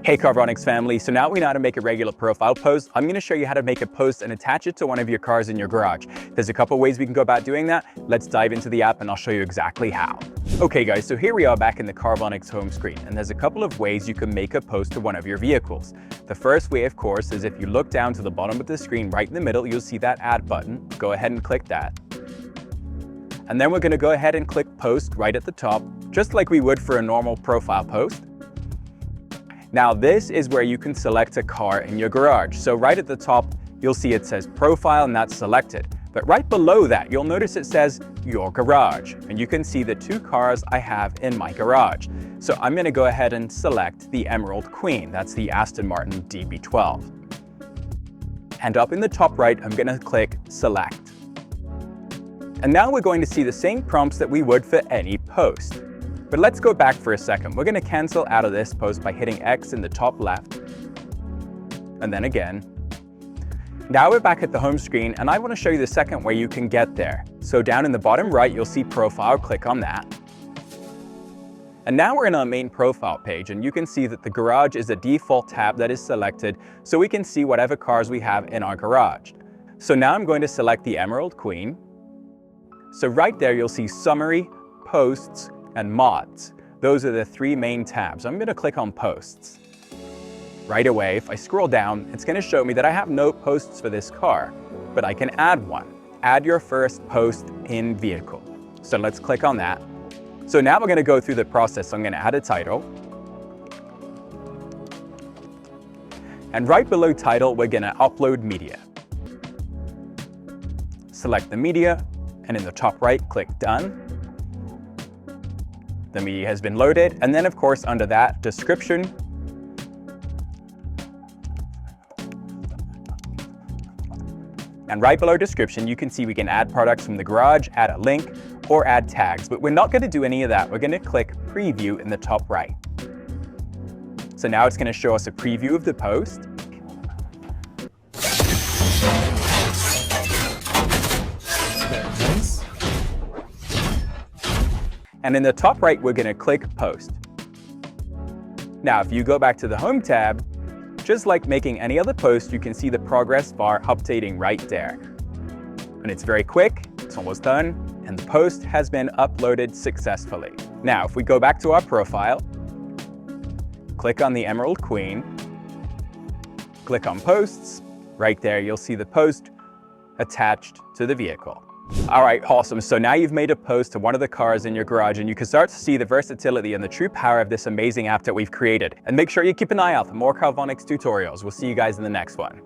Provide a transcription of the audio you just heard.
Hey Carvonix family, so now we know how to make a regular profile post. I'm going to show you how to make a post and attach it to one of your cars in your garage. There's a couple ways we can go about doing that. Let's dive into the app and I'll show you exactly how. Okay guys, so here we are back in the Carvonix home screen, and there's a couple of ways you can make a post to one of your vehicles. The first way, of course, is if you look down to the bottom of the screen, right in the middle, you'll see that add button. Go ahead and click that. And then we're going to go ahead and click post right at the top, just like we would for a normal profile post. Now this is where you can select a car in your garage. So right at the top, you'll see it says profile and that's selected. But right below that, you'll notice it says your garage. And you can see the two cars I have in my garage. So I'm going to go ahead and select the Emerald Queen. That's the Aston Martin DB12. And up in the top right, I'm going to click select. And now we're going to see the same prompts that we would for any post. But let's go back for a second. We're going to cancel out of this post by hitting X in the top left, and then again. Now we're back at the home screen, and I want to show you the second way you can get there. So down in the bottom right, you'll see profile, click on that. And now we're in our main profile page, and you can see that the garage is a default tab that is selected, so we can see whatever cars we have in our garage. So now I'm going to select the Emerald Queen. So right there, you'll see summary, posts, and mods. Those are the three main tabs. I'm going to click on posts. Right away, if I scroll down, it's going to show me that I have no posts for this car, but I can add one. Add your first post in vehicle. So let's click on that. So now we're going to go through the process. I'm going to add a title. And right below title, we're going to upload media. Select the media, and in the top right, click done. The media has been loaded, and then of course under that, description. And right below description, you can see we can add products from the garage, add a link, or add tags, but we're not going to do any of that. We're going to click preview in the top right. So now it's going to show us a preview of the post. And in the top right, we're going to click post. Now, if you go back to the home tab, just like making any other post, you can see the progress bar updating right there. And it's very quick, it's almost done, and the post has been uploaded successfully. Now, if we go back to our profile, click on the Emerald Queen, click on posts, right there you'll see the post attached to the vehicle. All right, awesome. So now you've made a post to one of the cars in your garage, and you can start to see the versatility and the true power of this amazing app that we've created. And make sure you keep an eye out for more Carvonix tutorials. We'll see you guys in the next one.